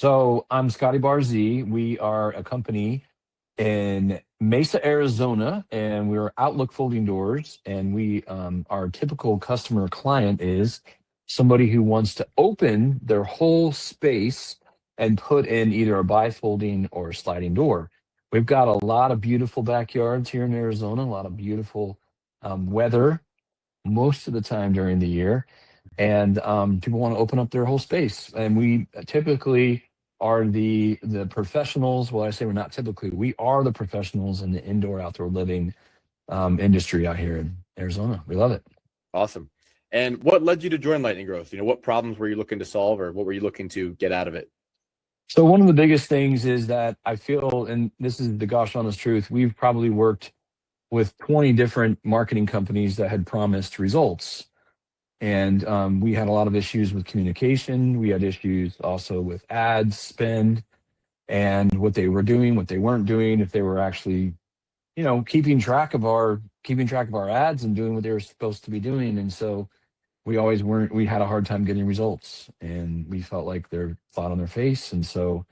So I'm Scotty Barzee. We are a company in Mesa, Arizona, and we're Outlook Folding Doors. And our typical customer client is somebody who wants to open their whole space and put in either a bifolding or a sliding door. We've got a lot of beautiful backyards here in Arizona, a lot of beautiful weather most of the time during the year, and people want to open up their whole space. And we typically are the professionals. Well, I say we're not typically. We are the professionals in the indoor outdoor living industry out here in Arizona. We love it. Awesome. And what led you to join Lightning Growth? What problems were you looking to solve, or what were you looking to get out of it? So one of the biggest things is that I feel, and this is the gosh honest truth, we've probably worked with 20 different marketing companies that had promised results. And we had a lot of issues with communication. We had issues also with ad spend and what they were doing, what they weren't doing, if they were actually, keeping track of our ads and doing what they were supposed to be doing. And so we always weren't. We had a hard time getting results, and we felt like they're flat on their face. And so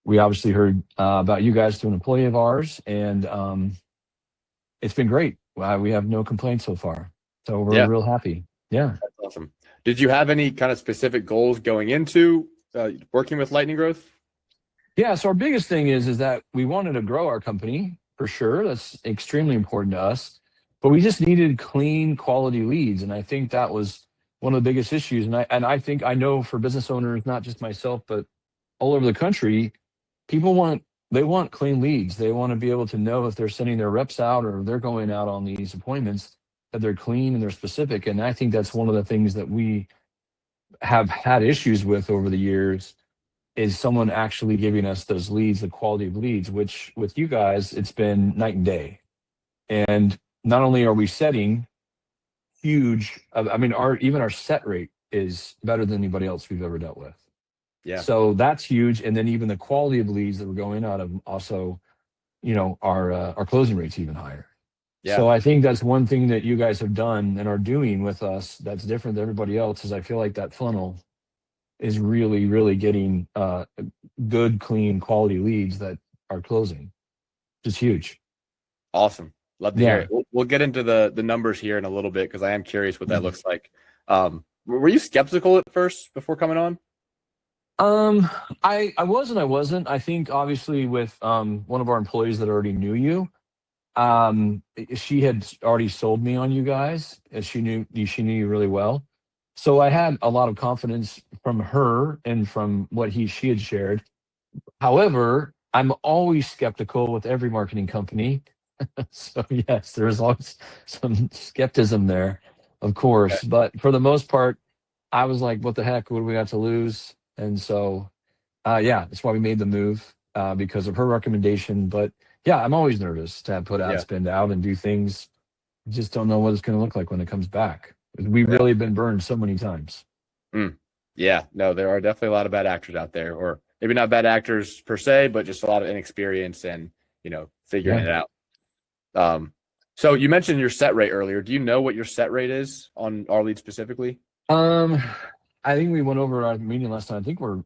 we obviously heard about you guys through an employee of ours, and it's been great. We have no complaints so far, so we're real happy. Yeah. That's awesome. Did you have any kind of specific goals going into working with Lightning Growth? Yeah. So our biggest thing is that we wanted to grow our company for sure. That's extremely important to us, but we just needed clean, quality leads. And I think that was one of the biggest issues. And I know for business owners, not just myself, but all over the country, people want clean leads. They want to be able to know if they're sending their reps out or they're going out on these appointments, that they're clean and they're specific. And I think that's one of the things that we have had issues with over the years, is someone actually giving us those leads, the quality of leads, which with you guys, it's been night and day. And not only are we setting huge, even our set rate is better than anybody else we've ever dealt with. Yeah. So that's huge. And then even the quality of leads that we're going out of also, our closing rate's even higher. Yeah. So I think that's one thing that you guys have done and are doing with us that's different than everybody else, is I feel like that funnel is really, really getting good, clean, quality leads that are closing. It's huge. Awesome. Love to hear it. We'll get into the numbers here in a little bit, because I am curious what that looks like. Were you skeptical at first before coming on? I was and I wasn't. I think obviously with one of our employees that already knew you, she had already sold me on you guys, as she knew you really well. So I had a lot of confidence from her and from what she had shared. However, I'm always skeptical with every marketing company. So yes, there's always some skepticism there, of course. Okay. But for the most part, I was like, what the heck, what do we got to lose? And so, that's why we made the move, because of her recommendation. But yeah, I'm always nervous to put ad spend out and do things. Just don't know what it's going to look like when it comes back. We've really been burned so many times. Yeah, no, there are definitely a lot of bad actors out there, or maybe not bad actors per se, but just a lot of inexperience and, figuring it out. So you mentioned your set rate earlier. Do you know what your set rate is on our lead specifically? I think we went over our meeting last time. I think we're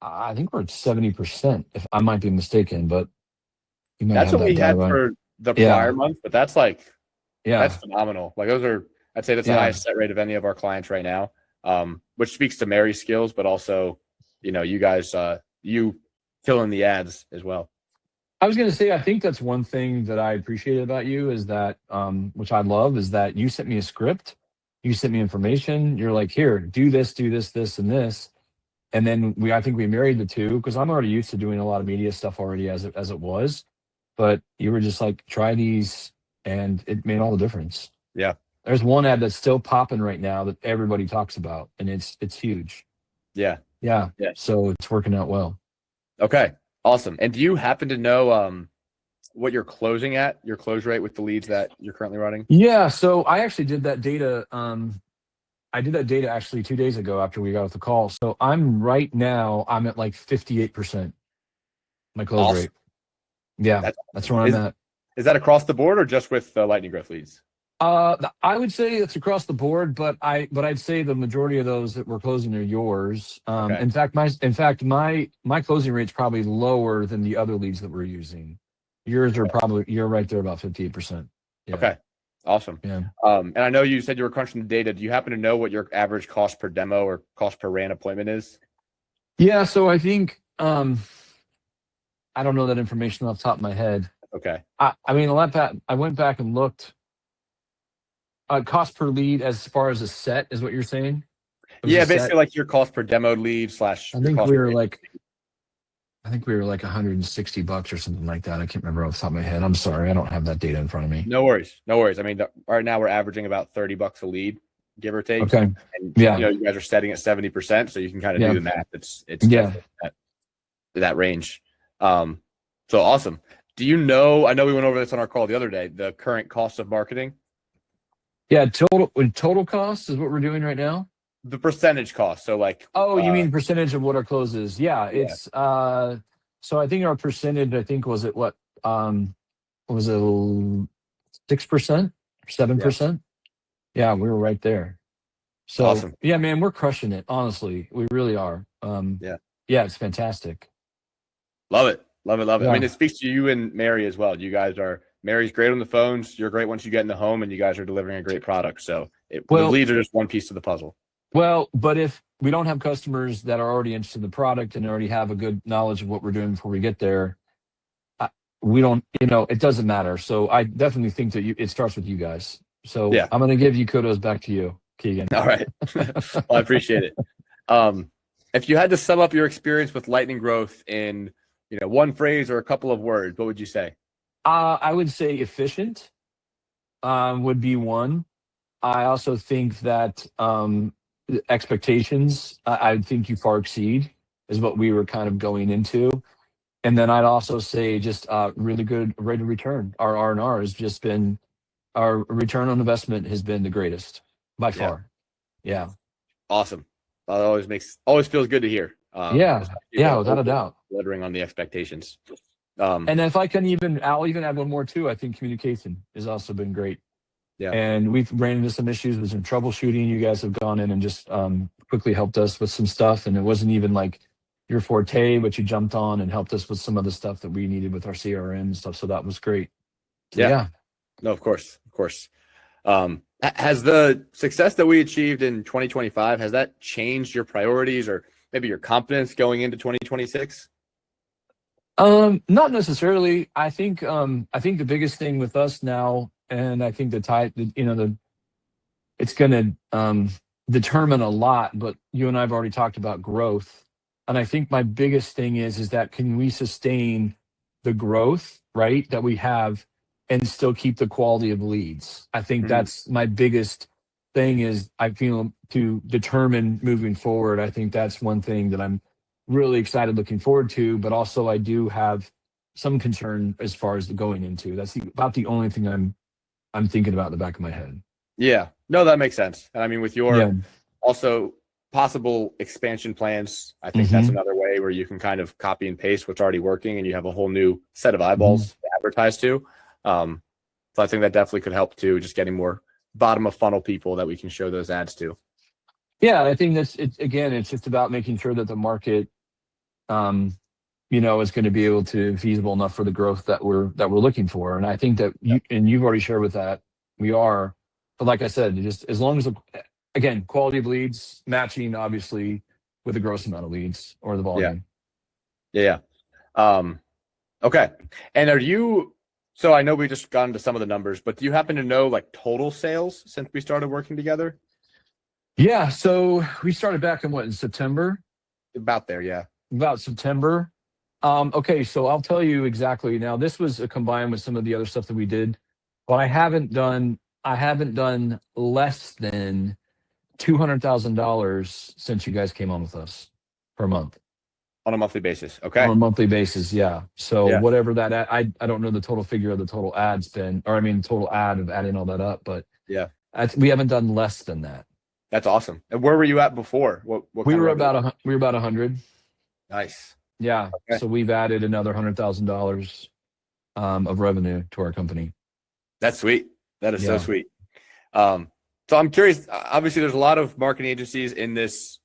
at 70%, if I might be mistaken, but that's what we had for the prior month, but that's that's phenomenal. I'd say that's the highest set rate of any of our clients right now, which speaks to Mary's skills, but also, you guys, you killing the ads as well. I was going to say, I think that's one thing that I appreciated about you, is that, which I love, is that you sent me a script, you sent me information. You're like, here, do this, this, and this. And then I think we married the two, because I'm already used to doing a lot of media stuff already as it was. But you were just like, try these, and it made all the difference. Yeah. There's one ad that's still popping right now that everybody talks about, and it's huge. Yeah. So it's working out well. Okay. Awesome. And do you happen to know what you're closing at, your close rate with the leads that you're currently running? Yeah. So I actually did that data. I did that data actually 2 days ago after we got off the call. So I'm at like 58%. My close rate. Yeah, that's where I'm at. Is that across the board or just with the Lightning Growth leads? I would say it's across the board, but I'd say the majority of those that we're closing are yours. Okay. In fact, my closing rate's probably lower than the other leads that we're using. Yours are probably, you're right there about 58%. Yeah. Okay. Awesome. Yeah. And I know you said you were crunching the data. Do you happen to know what your average cost per demo or cost per RAN appointment is? Yeah. So I think I don't know that information off the top of my head. Okay. I mean, I went back and looked. Cost per lead as far as a set is what you're saying? Yeah, basically like your cost per demo lead slash. I think we were like $160 or something like that. I can't remember off the top of my head. I'm sorry, I don't have that data in front of me. No worries, no worries. I mean, right now we're averaging about $30 a lead, give or take. Okay. And, you know, you guys are setting at 70%, so you can kind of do the math. It's that range. So awesome. Do you know? I know we went over this on our call the other day. The current cost of marketing. Yeah, total cost is what we're doing right now. The percentage cost. So like, oh, you mean percentage of what our close is? Yeah, it's so I think our percentage, I think was it what was it 6%, 7%? Yeah, we were right there. So awesome. Yeah, man, we're crushing it. Honestly, we really are. Yeah, it's fantastic. Love it. Love it. Love it. Yeah. I mean, it speaks to you and Mary as well. You guys are, Mary's great on the phones. You're great once you get in the home, and you guys are delivering a great product. So the leads are just one piece of the puzzle. Well, but if we don't have customers that are already interested in the product and already have a good knowledge of what we're doing before we get there, we don't, it doesn't matter. So I definitely think that it starts with you guys. So I'm going to give you kudos back to you, Keegan. All right. Well, I appreciate it. If you had to sum up your experience with Lightningrowth in, one phrase or a couple of words, what would you say? I would say efficient would be one. I also think that expectations, I think you far exceed is what we were kind of going into. And then I'd also say just really good rate of return. Our R&R has just been, our return on investment has been the greatest by far. Yeah. Awesome. That always feels good to hear. Without a doubt. Delivering on the expectations. And if I'll even add one more too. I think communication has also been great. Yeah. And we've ran into some issues with some troubleshooting. You guys have gone in and just quickly helped us with some stuff. And it wasn't even like your forte, but you jumped on and helped us with some of the stuff that we needed with our CRM and stuff. So that was great. So, yeah. No, of course. Of course. Has the success that we achieved in 2025, has that changed your priorities or maybe your confidence going into 2026? Not necessarily. I think the biggest thing with us now, and I think it's going to determine a lot, but you and I have already talked about growth. And I think my biggest thing is that can we sustain the growth, right, that we have and still keep the quality of leads? I think that's my biggest thing is I feel to determine moving forward. I think that's one thing that I'm really excited looking forward to, but also I do have some concern as far as the going into. That's about the only thing I'm thinking about in the back of my head. Yeah, no, that makes sense. And I mean, with your also possible expansion plans, I think that's another way where you can kind of copy and paste what's already working and you have a whole new set of eyeballs to advertise to. So I think that definitely could help too, just getting more bottom of funnel people that we can show those ads to. Yeah, I think it's just about making sure that the market is going to be able to feasible enough for the growth that we're looking for. And I think that you've already shared with that we are, but like I said, just as long as again, quality of leads matching obviously with the gross amount of leads or the volume. Yeah. Okay. And so I know we just got into some of the numbers, but do you happen to know like total sales since we started working together? Yeah. So we started back in September? About there. Yeah. About September. Okay, so I'll tell you exactly. Now, this was combined with some of the other stuff that we did, but I haven't done less than $200,000 since you guys came on with us per month. On a monthly basis, okay. On a monthly basis, yeah. So whatever that I don't know the total figure of the total ad spend, or I mean total ad of adding all that up, but we haven't done less than that. That's awesome. And where were you at before? We were about 100. Nice. Yeah. Okay. So we've added another $100,000 of revenue to our company. That's sweet. That is so sweet. So I'm curious. Obviously, there's a lot of marketing agencies in this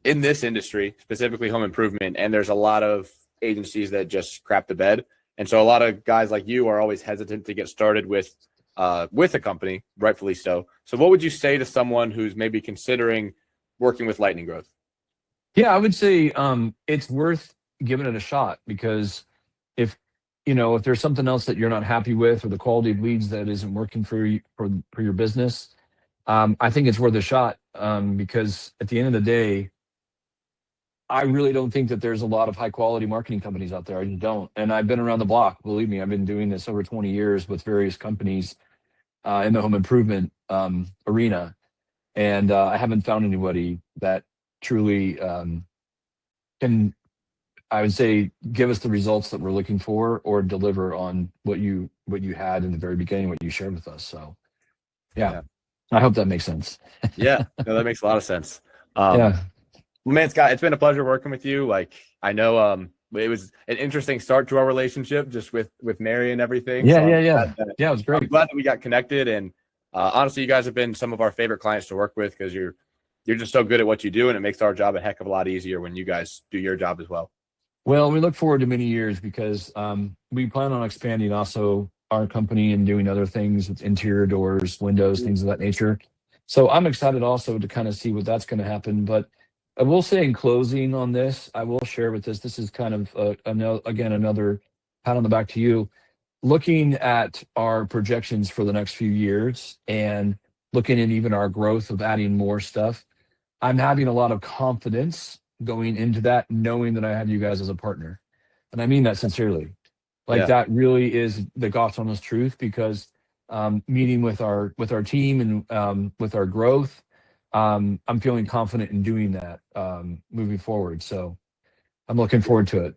industry, specifically home improvement, and there's a lot of agencies that just crap the bed. And so a lot of guys like you are always hesitant to get started with a company, rightfully so. So what would you say to someone who's maybe considering working with Lightningrowth? Yeah, I would say it's worth giving it a shot, because if there's something else that you're not happy with, or the quality of leads that isn't working for you, for your business, I think it's worth a shot, because at the end of the day, I really don't think that there's a lot of high quality marketing companies out there. I just don't. And I've been around the block. Believe me, I've been doing this over 20 years with various companies in the home improvement arena. And I haven't found anybody that truly can, I would say, give us the results that we're looking for, or deliver on what you had in the very beginning, what you shared with us. So yeah. I hope that makes sense. Yeah, no, that makes a lot of sense. Yeah. Well, man, Scott, it's been a pleasure working with you. Like, I know it was an interesting start to our relationship, just with Mary and everything. Yeah, so yeah, it was great. I'm glad that we got connected, and honestly, you guys have been some of our favorite clients to work with, because you're just so good at what you do, and it makes our job a heck of a lot easier when you guys do your job as well. Well, we look forward to many years, because we plan on expanding also our company and doing other things with interior doors, windows, things of that nature. So I'm excited also to kind of see what that's going to happen. But I will say, in closing on this, I will share with this. This is kind of another pat on the back to you. Looking at our projections for the next few years, and looking at even our growth of adding more stuff, I'm having a lot of confidence going into that, knowing that I have you guys as a partner. And I mean that sincerely. Like, that really is the God's honest truth, because meeting with our team and with our growth, I'm feeling confident in doing that moving forward. So I'm looking forward to it.